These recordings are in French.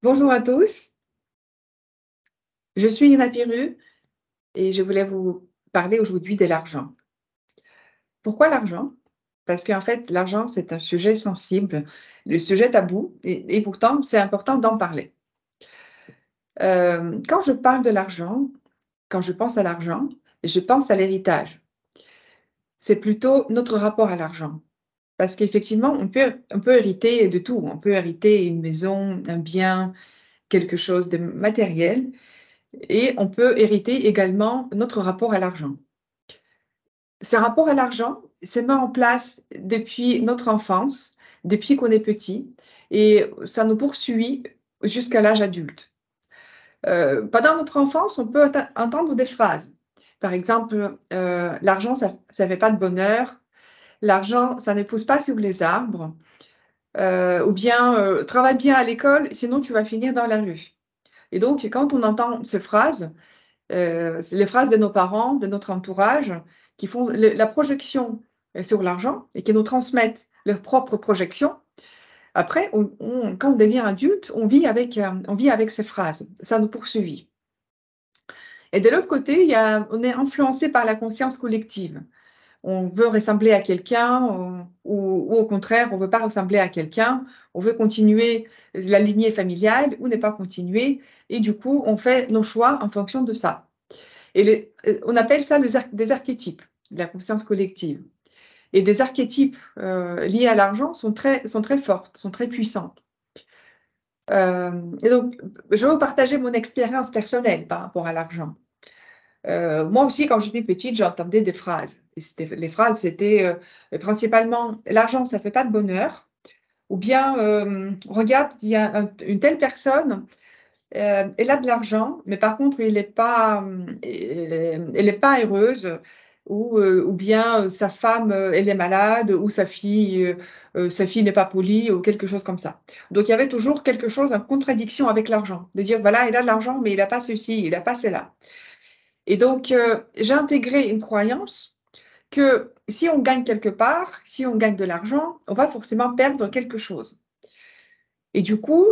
Bonjour à tous, je suis Nina Piru et je voulais vous parler aujourd'hui de l'argent. Pourquoi l'argent? Parce qu'en fait, l'argent, c'est un sujet sensible, le sujet tabou, et pourtant, c'est important d'en parler. Quand je parle de l'argent, quand je pense à l'argent, je pense à l'héritage. C'est plutôt notre rapport à l'argent. Parce qu'effectivement, on peut hériter de tout. On peut hériter une maison, un bien, quelque chose de matériel, et on peut hériter également notre rapport à l'argent. Ce rapport à l'argent se met en place depuis notre enfance, depuis qu'on est petit, et ça nous poursuit jusqu'à l'âge adulte. Pendant notre enfance, on peut entendre des phrases. Par exemple, l'argent, ça ne fait pas de bonheur. L'argent, ça ne pousse pas sur les arbres. Ou bien, travaille bien à l'école, sinon tu vas finir dans la rue. Et donc, quand on entend ces phrases, c'est les phrases de nos parents, de notre entourage, qui font la projection sur l'argent et qui nous transmettent leurs propres projections. Après, quand on devient adulte, on vit avec ces phrases. Ça nous poursuit. Et de l'autre côté, on est influencé par la conscience collective. On veut ressembler à quelqu'un ou au contraire, on ne veut pas ressembler à quelqu'un. On veut continuer la lignée familiale ou ne pas continuer. Et du coup, on fait nos choix en fonction de ça. On appelle ça des archétypes, de la conscience collective. Et des archétypes liés à l'argent sont très fortes, sont très puissantes. Et donc, je vais vous partager mon expérience personnelle par rapport à l'argent. Moi aussi, quand j'étais petite, j'entendais des phrases. Et les phrases, c'était principalement «l'argent, ça ne fait pas de bonheur» ou bien «regarde, il y a une telle personne, elle a de l'argent, mais par contre, elle est pas heureuse ou bien sa femme, elle est malade ou sa fille n'est pas polie ou quelque chose comme ça. Donc, il y avait toujours quelque chose en contradiction avec l'argent, de dire voilà, il a de l'argent, mais il n'a pas ceci, il n'a pas cela. Et donc, j'ai intégré une croyance que si on gagne quelque part, si on gagne de l'argent, on va forcément perdre quelque chose. Et du coup,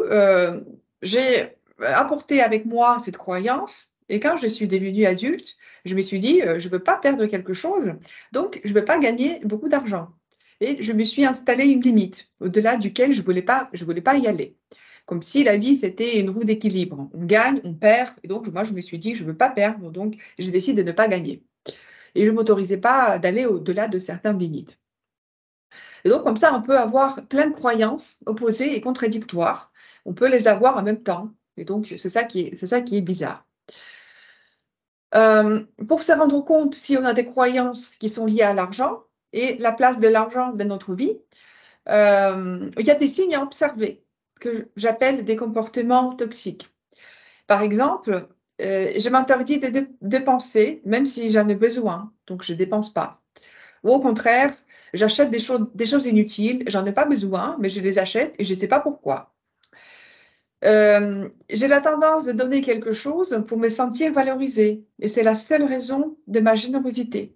j'ai apporté avec moi cette croyance. Et quand je suis devenue adulte, je me suis dit, je ne veux pas perdre quelque chose, donc je ne veux pas gagner beaucoup d'argent. Et je me suis installé une limite au-delà duquel je voulais pas y aller. Comme si la vie, c'était une roue d'équilibre. On gagne, on perd. Et donc, moi, je me suis dit, je ne veux pas perdre, donc j'ai décidé de ne pas gagner. Et je ne m'autorisais pas d'aller au-delà de certaines limites. Et donc, comme ça, on peut avoir plein de croyances opposées et contradictoires. On peut les avoir en même temps. Et donc, c'est ça qui est bizarre. Pour se rendre compte si on a des croyances qui sont liées à l'argent et la place de l'argent dans notre vie, il y a des signes à observer que j'appelle des comportements toxiques. Par exemple, je m'interdis de dépenser, même si j'en ai besoin, donc je ne dépense pas. Ou au contraire, j'achète des choses inutiles, j'en ai pas besoin, mais je les achète et je ne sais pas pourquoi. J'ai la tendance de donner quelque chose pour me sentir valorisée et c'est la seule raison de ma générosité.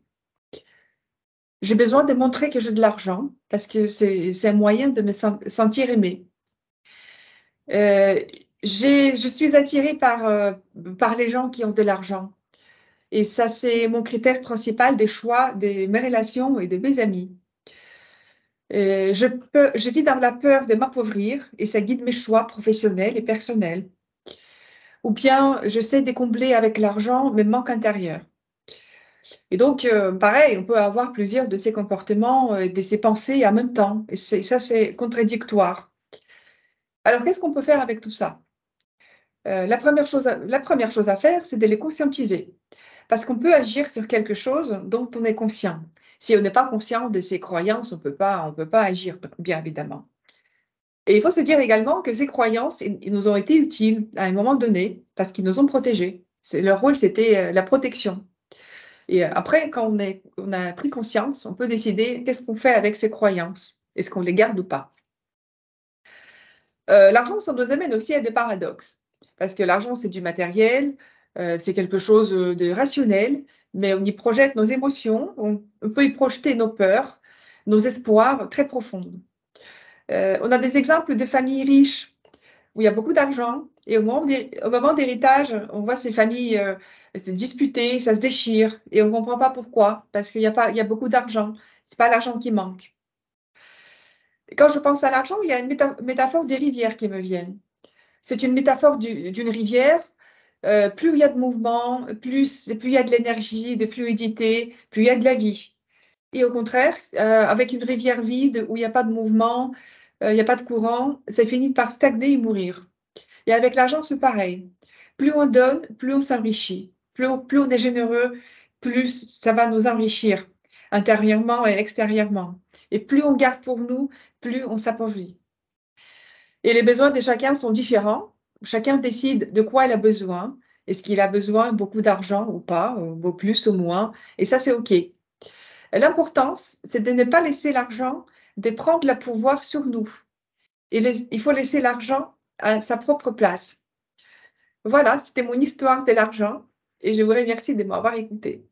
J'ai besoin de montrer que j'ai de l'argent parce que c'est un moyen de me sentir aimée. Euh, je suis attirée par les gens qui ont de l'argent et ça, c'est mon critère principal des choix de mes relations et de mes amis. Je vis dans la peur de m'appauvrir et ça guide mes choix professionnels et personnels. Ou bien j'essaie de combler avec l'argent mes manques intérieurs. Et donc, pareil, on peut avoir plusieurs de ces comportements, de ces pensées en même temps. Et ça, c'est contradictoire. Alors, qu'est-ce qu'on peut faire avec tout ça? La première chose à faire, c'est de les conscientiser. Parce qu'on peut agir sur quelque chose dont on est conscient. Si on n'est pas conscient de ses croyances, on peut pas agir, bien évidemment. Et il faut se dire également que ces croyances, ils nous ont été utiles à un moment donné parce qu'ils nous ont protégés. Leur rôle, c'était la protection. Et après, quand on a pris conscience, on peut décider qu'est-ce qu'on fait avec ces croyances. Est-ce qu'on les garde ou pas? L'argent, ça nous amène aussi à des paradoxes. Parce que l'argent, c'est du matériel, c'est quelque chose de rationnel, mais on y projette nos émotions, on peut y projeter nos peurs, nos espoirs très profonds. On a des exemples de familles riches où il y a beaucoup d'argent et au moment d'héritage, on voit ces familles, se disputer, ça se déchire et on ne comprend pas pourquoi, parce qu'il y a beaucoup d'argent. C'est pas l'argent qui manque. Et quand je pense à l'argent, il y a une métaphore des rivières qui me viennent. C'est une métaphore d'une rivière. Plus il y a de mouvement, plus il y a de l'énergie, de fluidité, plus il y a de la vie. Et au contraire, avec une rivière vide où il n'y a pas de mouvement, il n'y a pas de courant, ça finit par stagner et mourir. Et avec l'argent, c'est pareil. Plus on donne, plus on s'enrichit. Plus on est généreux, plus ça va nous enrichir intérieurement et extérieurement. Et plus on garde pour nous, plus on s'appauvrit. Et les besoins de chacun sont différents. Chacun décide de quoi il a besoin. Est-ce qu'il a besoin de beaucoup d'argent ou pas, ou plus ou moins. Et ça, c'est OK. L'importance, c'est de ne pas laisser l'argent de prendre le pouvoir sur nous. Il faut laisser l'argent à sa propre place. Voilà, c'était mon histoire de l'argent et je vous remercie de m'avoir écouté.